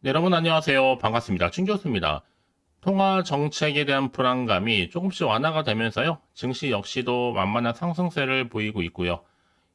네, 여러분 안녕하세요. 반갑습니다. 춘 교수입니다. 통화 정책에 대한 불안감이 조금씩 완화가 되면서요. 증시 역시도 만만한 상승세를 보이고 있고요.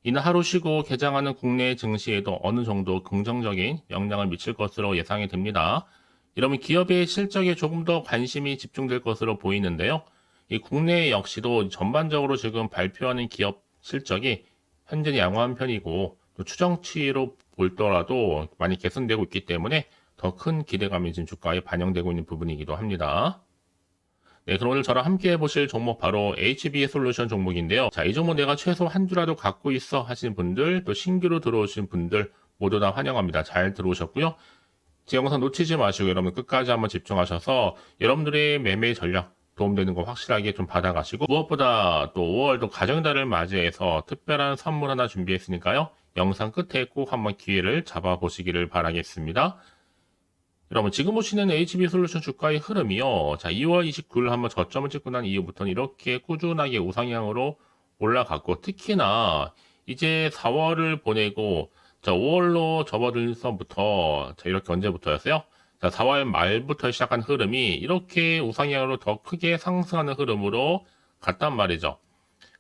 이는 하루 쉬고 개장하는 국내 증시에도 어느 정도 긍정적인 영향을 미칠 것으로 예상이 됩니다. 이러면 기업의 실적에 조금 더 관심이 집중될 것으로 보이는데요. 이 국내 역시도 전반적으로 지금 발표하는 기업 실적이 현재는 양호한 편이고 또 추정치로 볼더라도 많이 개선되고 있기 때문에 더 큰 기대감이 지금 주가에 반영되고 있는 부분이기도 합니다. 네, 그럼 오늘 저랑 함께 해보실 종목 바로 HB 솔루션 종목인데요. 자, 이 종목 내가 최소 한 주라도 갖고 있어 하시는 분들, 또 신규로 들어오신 분들 모두 다 환영합니다. 잘 들어오셨고요. 제 영상 놓치지 마시고 여러분 끝까지 한번 집중하셔서 여러분들의 매매 전략 도움되는 거 확실하게 좀 받아가시고 무엇보다 또 5월도 가정달을 맞이해서 특별한 선물 하나 준비했으니까요. 영상 끝에 꼭 한번 기회를 잡아보시기를 바라겠습니다. 여러분 지금 보시는 HB 솔루션 주가의 흐름이요. 자, 2월 29일 한번 저점을 찍고 난 이후부터는 이렇게 꾸준하게 우상향으로 올라갔고 특히나 이제 4월을 보내고 자, 5월로 접어들서부터 자, 이렇게 언제부터였어요? 자, 4월 말부터 시작한 흐름이 이렇게 우상향으로 더 크게 상승하는 흐름으로 갔단 말이죠.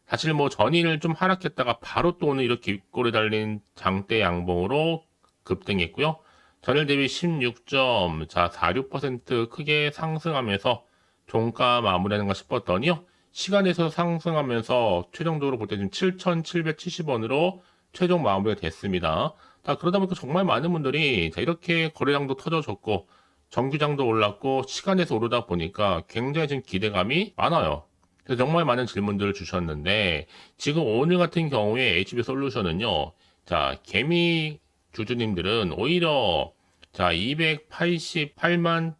사실 뭐 전일을 좀 하락했다가 바로 또 오늘 이렇게 윗골에 달린 장대 양봉으로 급등했고요. 전일 대비 16점, 자, 46% 크게 상승하면서 종가 마무리하는가 싶었더니요. 시간에서 상승하면서 최종적으로 볼 때 지금 7,770원으로 최종 마무리가 됐습니다. 자, 그러다 보니까 정말 많은 분들이 자, 이렇게 거래량도 터져졌고 정규장도 올랐고 시간에서 오르다 보니까 굉장히 지금 기대감이 많아요. 그래서 정말 많은 질문들을 주셨는데 지금 오늘 같은 경우에 HB 솔루션은요. 자, 개미 주주님들은 오히려 자, 288만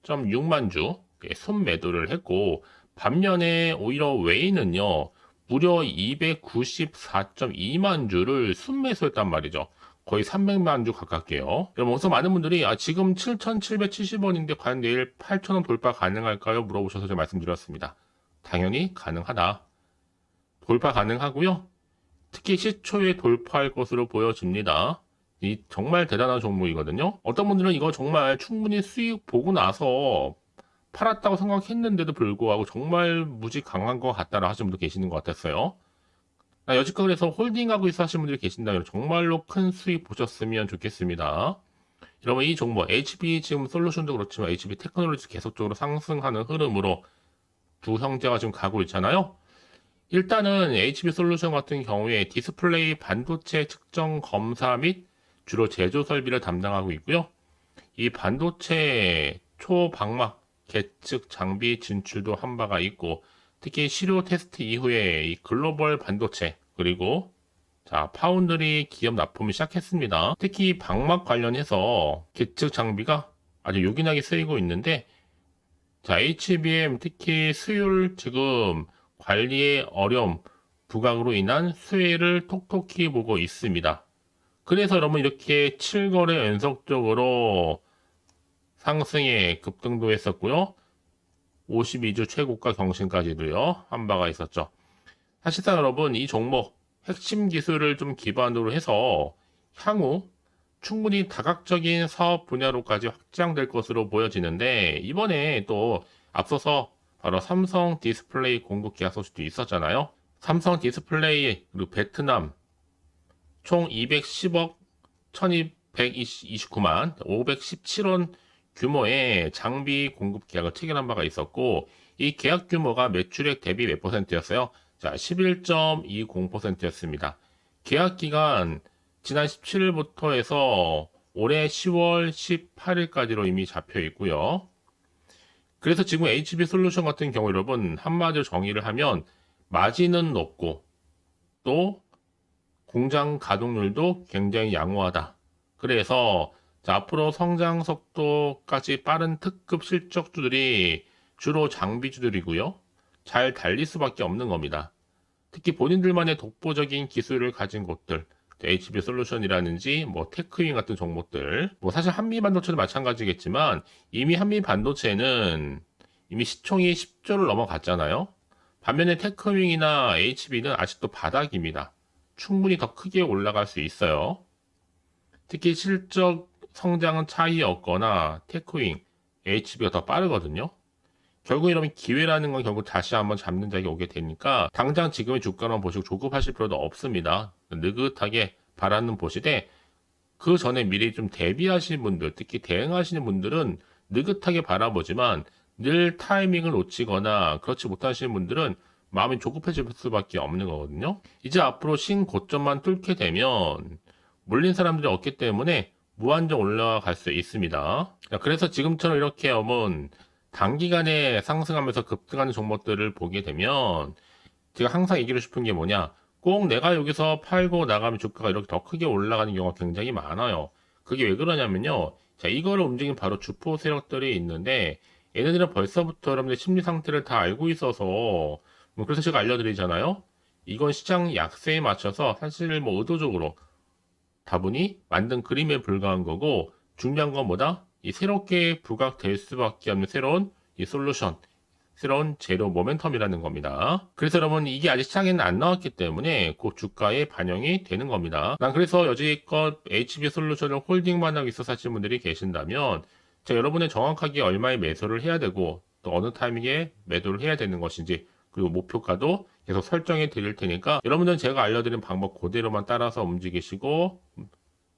6만 주 손매도를 했고 반면에 오히려 웨이는요. 무려 294.2만 주를 순매수했단 말이죠. 거의 300만 주 가깝게요. 여러분, 우선 많은 분들이 지금 7,770원인데 과연 내일 8,000원 돌파 가능할까요? 물어보셔서 제가 말씀드렸습니다. 당연히 가능하다. 돌파 가능하고요. 특히 시초에 돌파할 것으로 보여집니다. 이 정말 대단한 종목이거든요. 어떤 분들은 이거 정말 충분히 수익 보고 나서 팔았다고 생각했는데도 불구하고 정말 무지 강한 것 같다라 하시는 분도 계시는 것 같았어요. 여지껏 그래서 홀딩하고 있어 하시는 분들이 계신다면 정말로 큰 수익 보셨으면 좋겠습니다. 여러분 이 종목 HB 지금 솔루션도 그렇지만 HB 테크놀로지 계속적으로 상승하는 흐름으로 두 형제가 지금 가고 있잖아요. 일단은 HB 솔루션 같은 경우에 디스플레이 반도체 측정 검사 및 주로 제조 설비를 담당하고 있고요. 이 반도체 초방막 계측 장비 진출도 한 바가 있고 특히 시료 테스트 이후에 이 글로벌 반도체 그리고 자 파운드리 기업 납품을 시작했습니다. 특히 방막 관련해서 계측 장비가 아주 요긴하게 쓰이고 있는데 자 HBM 특히 수율 지금 관리의 어려움 부각으로 인한 수혜를 톡톡히 보고 있습니다. 그래서 여러분 이렇게 7거래 연속적으로 상승에 급등도 했었고요. 52주 최고가 경신까지도요. 한 바가 있었죠. 사실상 여러분 이 종목 핵심 기술을 좀 기반으로 해서 향후 충분히 다각적인 사업 분야로까지 확장될 것으로 보여지는데 이번에 또 앞서서 바로 삼성 디스플레이 공급 계약 소식도 있었잖아요. 삼성 디스플레이 그리고 베트남 총 210억 1229만 517원 규모의 장비 공급 계약을 체결한 바가 있었고 이 계약 규모가 매출액 대비 몇 퍼센트였어요? 자, 11.20%였습니다. 계약 기간 지난 17일부터 해서 올해 10월 18일까지로 이미 잡혀 있고요. 그래서 지금 HB 솔루션 같은 경우 여러분 한마디로 정의를 하면 마진은 높고 또 공장 가동률도 굉장히 양호하다. 그래서 앞으로 성장 속도까지 빠른 특급 실적주들이 주로 장비주들이고요. 잘 달릴 수밖에 없는 겁니다. 특히 본인들만의 독보적인 기술을 가진 곳들, HB 솔루션이라든지 뭐 테크윈 같은 종목들, 뭐 사실 한미 반도체도 마찬가지겠지만 이미 한미 반도체는 이미 시총이 10조를 넘어갔잖아요. 반면에 테크윈이나 HB는 아직도 바닥입니다. 충분히 더 크게 올라갈 수 있어요. 특히 실적 성장은 차이였거나 테크윙, HB가 더 빠르거든요. 결국 이러면 기회라는 건 결국 다시 한번 잡는 자리에 오게 되니까 당장 지금의 주가만 보시고 조급하실 필요도 없습니다. 느긋하게 바라는 보시되 그 전에 미리 좀 대비하시는 분들, 특히 대응하시는 분들은 느긋하게 바라보지만 늘 타이밍을 놓치거나 그렇지 못하시는 분들은 마음이 조급해질 수밖에 없는 거거든요. 이제 앞으로 신고점만 뚫게 되면 몰린 사람들이 없기 때문에 무한정 올라갈 수 있습니다. 그래서 지금처럼 이렇게 오면 단기간에 상승하면서 급등하는 종목들을 보게 되면 제가 항상 얘기를 싶은 게 뭐냐, 꼭 내가 여기서 팔고 나가면 주가가 이렇게 더 크게 올라가는 경우가 굉장히 많아요. 그게 왜 그러냐면요, 자, 이거를 움직이는 바로 주포 세력들이 있는데 얘네들은 벌써부터 여러분들 심리 상태를 다 알고 있어서 그래서 제가 알려드리잖아요. 이건 시장 약세에 맞춰서 사실 의도적으로 다분히 만든 그림에 불과한 거고, 중요한 건 뭐다? 이 새롭게 부각될 수밖에 없는 새로운 이 솔루션, 새로운 재료 모멘텀이라는 겁니다. 그래서 여러분 이게 아직 시장에는 안 나왔기 때문에 그 주가에 반영이 되는 겁니다. 난 그래서 여지껏 HB 솔루션을 홀딩만 하고 있어 사시는 분들이 계신다면, 자, 여러분은 정확하게 얼마에 매수를 해야 되고 또 어느 타이밍에 매도를 해야 되는 것인지, 그리고 목표가도 계속 설정해 드릴 테니까 여러분들은 제가 알려드린 방법 그대로만 따라서 움직이시고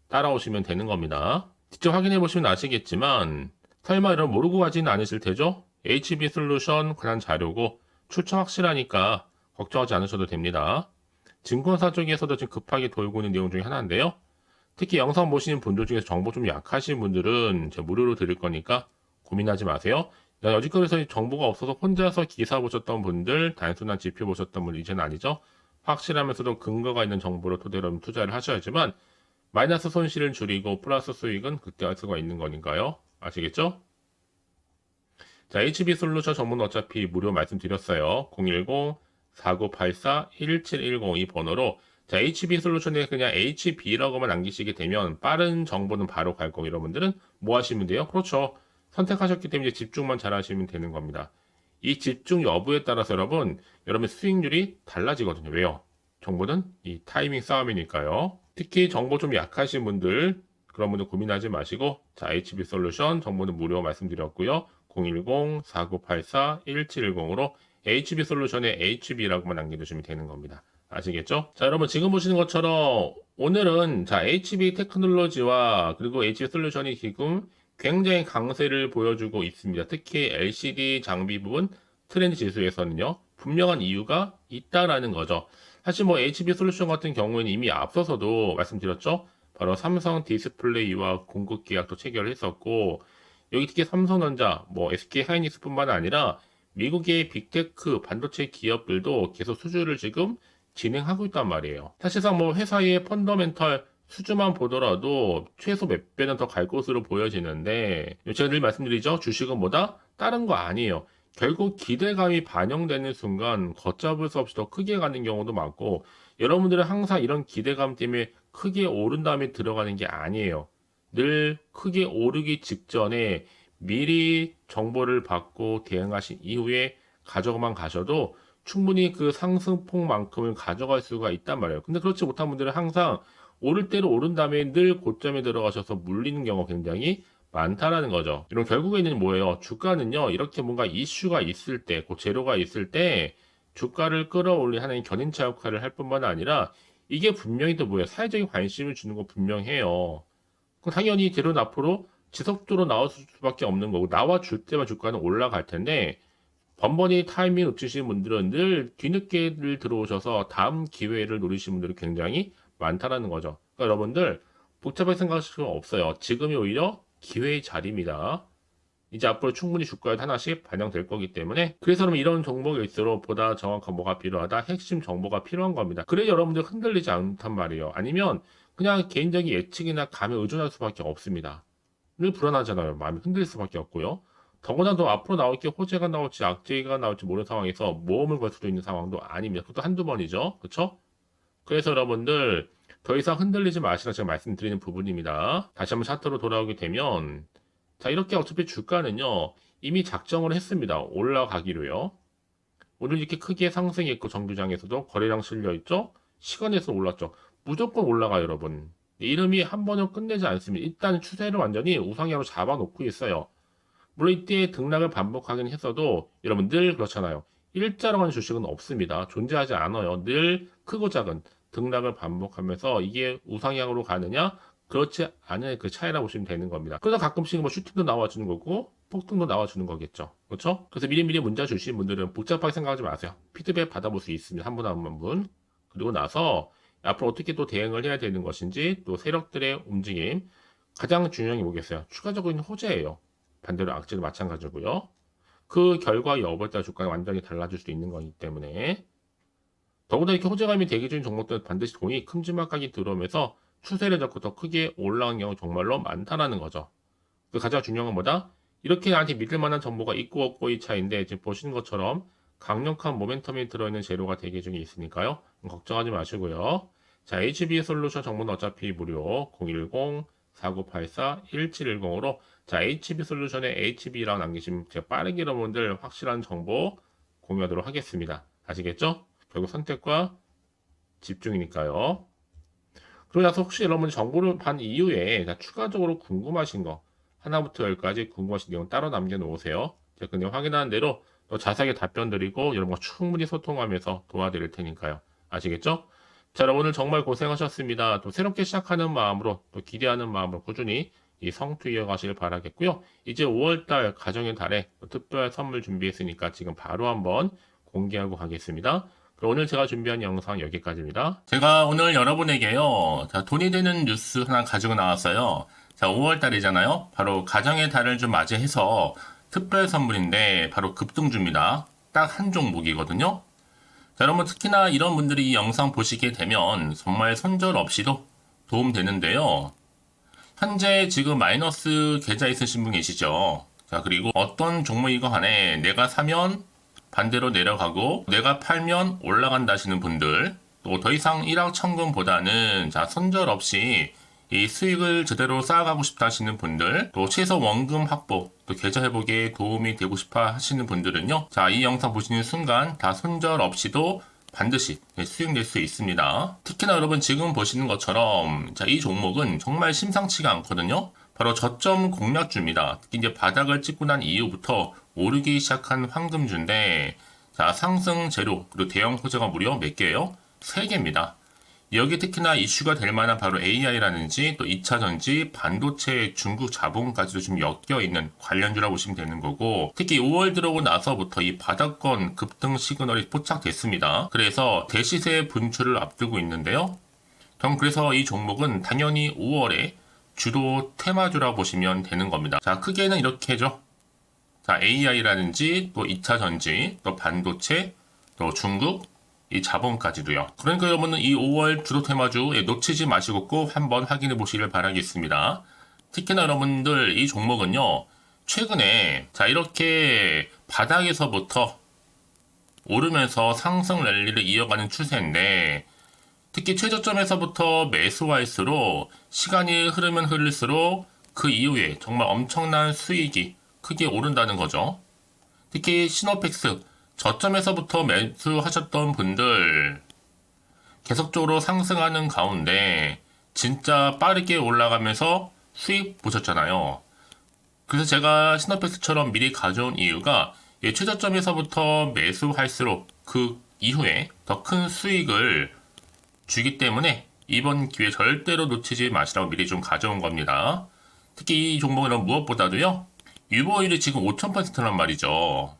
따라오시면 되는 겁니다. 직접 확인해 보시면 아시겠지만 설마 여러분 모르고 가지는 않으실 테죠? HB 솔루션 관한 자료고 출처 확실하니까 걱정하지 않으셔도 됩니다. 증권사 쪽에서도 지금 급하게 돌고 있는 내용 중에 하나인데요. 특히 영상 보시는 분들 중에서 정보 좀 약하신 분들은 제가 무료로 드릴 거니까 고민하지 마세요. 여지껏에서 정보가 없어서 혼자서 기사 보셨던 분들, 단순한 지표 보셨던 분들 이제는 아니죠. 확실하면서도 근거가 있는 정보를 토대로 투자를 하셔야지만 마이너스 손실을 줄이고 플러스 수익은 극대화할 수가 있는 거니까요. 아시겠죠? 자, HB 솔루션 전문은 어차피 무료 말씀드렸어요. 010-4984-1710 이 번호로, 자, HB 솔루션에 그냥 HB라고만 남기시게 되면 빠른 정보는 바로 갈 거고, 여러분들은 뭐 하시면 돼요? 그렇죠. 선택하셨기 때문에 집중만 잘 하시면 되는 겁니다. 이 집중 여부에 따라서 여러분 수익률이 달라지거든요. 왜요? 정보는 이 타이밍 싸움이니까요. 특히 정보 좀 약하신 분들, 그런 분들 고민하지 마시고, 자, HB 솔루션 정보는 무료 말씀드렸고요. 010-4984-1710으로 HB 솔루션에 HB라고만 남겨주시면 되는 겁니다. 아시겠죠? 자, 여러분 지금 보시는 것처럼 오늘은 자, HB 테크놀로지와 그리고 HB 솔루션이 지금 굉장히 강세를 보여주고 있습니다. 특히 LCD 장비 부분 트렌드 지수에서는요, 분명한 이유가 있다라는 거죠. 사실 HB 솔루션 같은 경우에는 이미 앞서서도 말씀드렸죠. 바로 삼성 디스플레이와 공급 계약도 체결을 했었고, 여기 특히 삼성전자, SK 하이닉스뿐만 아니라 미국의 빅테크 반도체 기업들도 계속 수주를 지금 진행하고 있단 말이에요. 사실상 회사의 펀더멘털 수주만 보더라도 최소 몇 배는 더 갈 것으로 보여지는데, 제가 늘 말씀드리죠. 주식은 뭐다? 다른 거 아니에요. 결국 기대감이 반영되는 순간 걷잡을 수 없이 더 크게 가는 경우도 많고, 여러분들은 항상 이런 기대감 때문에 크게 오른 다음에 들어가는 게 아니에요. 늘 크게 오르기 직전에 미리 정보를 받고 대응하신 이후에 가져만 가셔도 충분히 그 상승폭만큼을 가져갈 수가 있단 말이에요. 근데 그렇지 못한 분들은 항상 오를 대로 오른 다음에 늘 고점에 들어가셔서 물리는 경우가 굉장히 많다라는 거죠. 이런 결국에는 뭐예요? 주가는요, 이렇게 뭔가 이슈가 있을 때, 그 재료가 있을 때 주가를 끌어올리는 하나의 견인차 역할을 할 뿐만 아니라 이게 분명히 또 뭐예요? 사회적인 관심을 주는 거 분명해요. 그럼 당연히 재료는 앞으로 지속적으로 나올 수밖에 없는 거고, 나와줄 때만 주가는 올라갈 텐데, 번번이 타이밍 놓치시는 분들은 늘 뒤늦게를 들어오셔서 다음 기회를 노리시는 분들이 굉장히 많다라는 거죠. 그러니까 여러분들 복잡하게 생각하실 필요 없어요. 지금이 오히려 기회의 자리입니다. 이제 앞으로 충분히 주가에 하나씩 반영될 거기 때문에, 그래서 그러면 이런 정보일수록 보다 정확한 뭐가 필요하다, 핵심 정보가 필요한 겁니다. 그래 여러분들 흔들리지 않단 말이에요. 아니면 그냥 개인적인 예측이나 감에 의존할 수밖에 없습니다. 늘 불안하잖아요. 마음이 흔들릴 수밖에 없고요. 더구나 앞으로 나올 게 호재가 나올지 악재가 나올지 모르는 상황에서 모험을 걸 수도 있는 상황도 아닙니다. 그것도 한두 번이죠. 그렇죠? 그래서 여러분들 더 이상 흔들리지 마시라 제가 말씀드리는 부분입니다. 다시 한번 차트로 돌아오게 되면, 자, 이렇게 어차피 주가는요, 이미 작정을 했습니다. 올라가기로요. 오늘 이렇게 크게 상승했고, 정규장에서도 거래량 실려있죠? 시간에서 올랐죠. 무조건 올라가요, 여러분. 이름이 한 번은 끝내지 않습니다. 일단 추세를 완전히 우상향으로 잡아놓고 있어요. 물론 이때 등락을 반복하긴 했어도 여러분 늘 그렇잖아요. 일자로 가는 주식은 없습니다. 존재하지 않아요. 늘 크고 작은 등락을 반복하면서 이게 우상향으로 가느냐? 그렇지 않은 그 차이라고 보시면 되는 겁니다. 그래서 가끔씩 뭐 슈팅도 나와주는 거고 폭등도 나와주는 거겠죠. 그렇죠? 그래서 미리미리 문자 주신 분들은 복잡하게 생각하지 마세요. 피드백 받아볼 수 있습니다. 한 분 한 분. 그리고 나서 앞으로 어떻게 또 대응을 해야 되는 것인지 또 세력들의 움직임 가장 중요한 게 뭐겠어요? 추가적인 호재예요. 반대로 악재도 마찬가지고요. 그 결과 여부에 따라 주가가 완전히 달라질 수 있는 거기 때문에 더구나 이렇게 호재감이 대기 중인 종목들은 반드시 돈이 큼지막하게 들어오면서 추세를 잡고 더 크게 올라간 경우 정말로 많다라는 거죠. 그 가장 중요한 건 뭐다? 이렇게 나한테 믿을 만한 정보가 있고 없고의 차이인데 지금 보시는 것처럼 강력한 모멘텀이 들어있는 재료가 대기 중에 있으니까요. 걱정하지 마시고요. 자, HB솔루션 정보는 어차피 무료 010-4984-1710으로 자, HB솔루션에 HB라고 남기시면 제가 빠르게 여러분들 확실한 정보 공유하도록 하겠습니다. 아시겠죠? 결국 선택과 집중이니까요. 그러고 나서 혹시 여러분 정보를 반 이후에 추가적으로 궁금하신 거 하나부터 열까지 궁금하신 내용 따로 남겨놓으세요. 제가 그 내용 확인하는 대로 더 자세하게 답변 드리고 여러분과 충분히 소통하면서 도와드릴 테니까요. 아시겠죠? 자, 여러분 오늘 정말 고생하셨습니다. 또 새롭게 시작하는 마음으로 또 기대하는 마음으로 꾸준히 이 성투 이어가시길 바라겠고요. 이제 5월달 가정의 달에 특별 선물 준비했으니까 지금 바로 한번 공개하고 가겠습니다. 그럼 오늘 제가 준비한 영상 여기까지입니다. 제가 오늘 여러분에게요. 자, 돈이 되는 뉴스 하나 가지고 나왔어요. 자, 5월달이잖아요. 바로 가정의 달을 좀 맞이해서 특별 선물인데 바로 급등주입니다. 딱 한 종목이거든요. 자, 여러분 특히나 이런 분들이 이 영상 보시게 되면 정말 손절 없이도 도움되는데요. 현재 지금 마이너스 계좌 있으신 분 계시죠? 자, 그리고 어떤 종목이건 간에 내가 사면 반대로 내려가고 내가 팔면 올라간다 하시는 분들, 또 더 이상 일확천금보다는 자, 손절 없이 이 수익을 제대로 쌓아가고 싶다 하시는 분들, 또 최소 원금 확보, 또 계좌 회복에 도움이 되고 싶어 하시는 분들은요. 자, 이 영상 보시는 순간 다 손절 없이도 반드시 수익 낼 수 있습니다. 특히나 여러분 지금 보시는 것처럼 자, 이 종목은 정말 심상치가 않거든요. 바로 저점 공략주입니다. 특히 이제 바닥을 찍고 난 이후부터 오르기 시작한 황금주인데 자, 상승 재료 그리고 대형 호재가 무려 몇 개예요? 3개입니다. 여기 특히나 이슈가 될 만한 바로 AI라든지 또 2차전지, 반도체, 중국 자본까지도 좀 엮여있는 관련주라고 보시면 되는 거고 특히 5월 들어오고 나서부터 이 바닥권 급등 시그널이 포착됐습니다. 그래서 대시세 분출을 앞두고 있는데요. 그럼 그래서 이 종목은 당연히 5월에 주도 테마주라고 보시면 되는 겁니다. 자, 크게는 이렇게죠. 자, AI라든지 또 2차전지, 또 반도체, 또 중국, 이 자본까지도요. 그러니까 여러분은 이 5월 주도 테마주 놓치지 마시고 꼭 한번 확인해 보시길 바라겠습니다. 특히나 여러분들 이 종목은요. 최근에 자, 이렇게 바닥에서부터 오르면서 상승 랠리를 이어가는 추세인데 특히 최저점에서부터 매수할수록 시간이 흐르면 흐를수록 그 이후에 정말 엄청난 수익이 크게 오른다는 거죠. 특히 시노펙스 저점에서부터 매수하셨던 분들 계속적으로 상승하는 가운데 진짜 빠르게 올라가면서 수익 보셨잖아요. 그래서 제가 시노펙스처럼 미리 가져온 이유가 최저점에서부터 매수할수록 그 이후에 더 큰 수익을 주기 때문에 이번 기회 절대로 놓치지 마시라고 미리 좀 가져온 겁니다. 특히 이 종목은 무엇보다도요. 유보율이 지금 5000%란 말이죠.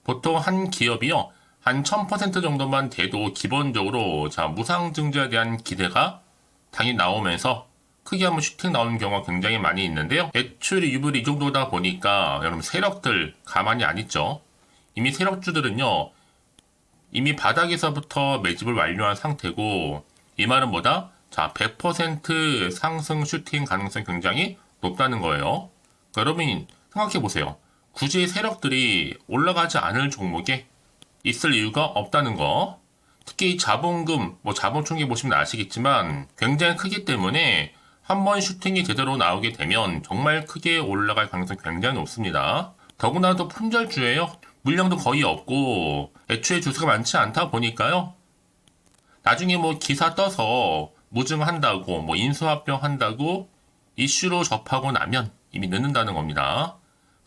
보통 한 기업이요. 한 1000% 정도만 돼도 기본적으로 자, 무상증자에 대한 기대가 당연히 나오면서 크게 한번 슈팅 나오는 경우가 굉장히 많이 있는데요. 매출이 유불이 이 정도다 보니까 여러분 세력들 가만히 안 있죠. 이미 세력주들은요. 이미 바닥에서부터 매집을 완료한 상태고 이 말은 뭐다? 자, 100% 상승 슈팅 가능성이 굉장히 높다는 거예요. 그러니까 여러분 생각해 보세요. 굳이 세력들이 올라가지 않을 종목에 있을 이유가 없다는 거. 특히 자본금, 자본 총계 보시면 아시겠지만 굉장히 크기 때문에 한번 슈팅이 제대로 나오게 되면 정말 크게 올라갈 가능성이 굉장히 높습니다. 더구나도 품절주예요. 물량도 거의 없고 애초에 주수가 많지 않다 보니까요. 나중에 기사 떠서 무증한다고, 뭐 인수합병한다고 이슈로 접하고 나면 이미 늦는다는 겁니다.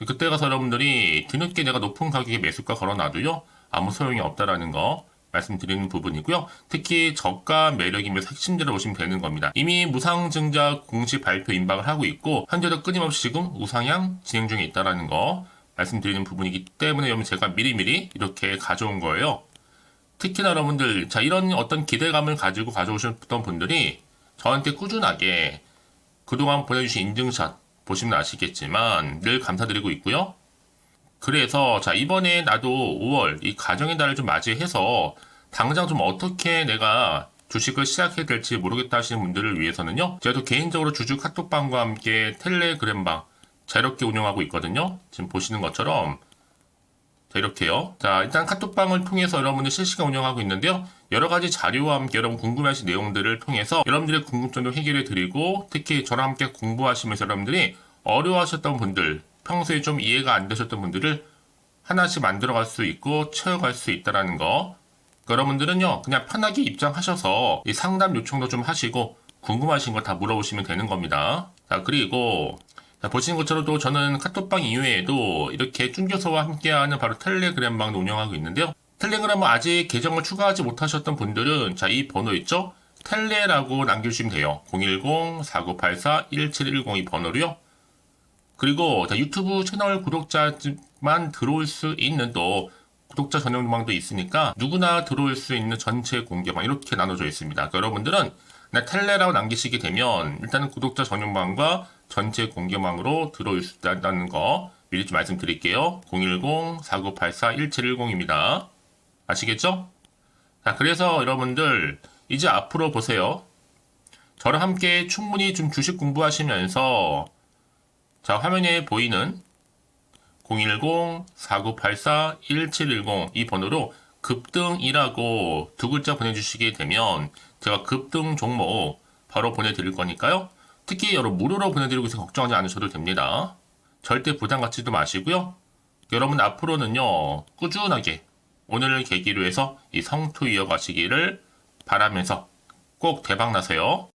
그때 가서 여러분들이 뒤늦게 내가 높은 가격에 매수가 걸어놔도요, 아무 소용이 없다라는 거 말씀드리는 부분이고요. 특히 저가 매력이면서 핵심들을 보시면 되는 겁니다. 이미 무상증자 공시 발표 임박을 하고 있고, 현재도 끊임없이 지금 우상향 진행 중에 있다라는 거 말씀드리는 부분이기 때문에 여러분 제가 미리미리 이렇게 가져온 거예요. 특히나 여러분들, 자, 이런 어떤 기대감을 가지고 가져오셨던 분들이 저한테 꾸준하게 그동안 보내주신 인증샷 보시면 아시겠지만 늘 감사드리고 있고요. 그래서 자, 이번에 나도 5월 이 가정의 달을 좀 맞이해서 당장 좀 어떻게 내가 주식을 시작해야 될지 모르겠다 하시는 분들을 위해서는요, 제가 또 개인적으로 주주 카톡방과 함께 텔레그램방 자유롭게 운영하고 있거든요. 지금 보시는 것처럼 자, 이렇게요. 자, 일단 카톡방을 통해서 여러분들 실시간 운영하고 있는데요. 여러 가지 자료와 함께 여러분 궁금해하신 내용들을 통해서 여러분들의 궁금증도 해결해 드리고, 특히 저랑 함께 공부하시면서 여러분들이 어려워하셨던 분들, 평소에 좀 이해가 안 되셨던 분들을 하나씩 만들어갈 수 있고 채워갈 수 있다는 거. 여러분들은요, 그냥 편하게 입장하셔서 이 상담 요청도 좀 하시고 궁금하신 거 다 물어보시면 되는 겁니다. 자, 그리고 자, 보시는 것처럼 또 저는 카톡방 이외에도 이렇게 쭝교서와 함께하는 바로 텔레그램방도 운영하고 있는데요. 텔레그램은 아직 계정을 추가하지 못하셨던 분들은 자, 이 번호 있죠? 텔레라고 남겨주시면 돼요. 010-4984-1710 이 번호로요. 그리고 자, 유튜브 채널 구독자만 들어올 수 있는 또 구독자 전용방도 있으니까 누구나 들어올 수 있는 전체 공개방 이렇게 나눠져 있습니다. 그러니까 여러분들은 그냥 텔레라고 남기시게 되면 일단은 구독자 전용방과 전체 공개방으로 들어올 수 있다는 거 미리 좀 말씀드릴게요. 010-4984-1710입니다. 아시겠죠? 자, 그래서 여러분들 이제 앞으로 보세요. 저랑 함께 충분히 좀 주식 공부하시면서 자, 화면에 보이는 010-4984-1710 이 번호로 급등이라고 두 글자 보내주시게 되면 제가 급등 종목 바로 보내드릴 거니까요. 특히 여러분 무료로 보내드리고 있어서 걱정하지 않으셔도 됩니다. 절대 부담 갖지도 마시고요. 여러분 앞으로는요, 꾸준하게 오늘을 계기로 해서 이 성투 이어가시기를 바라면서 꼭 대박 나세요.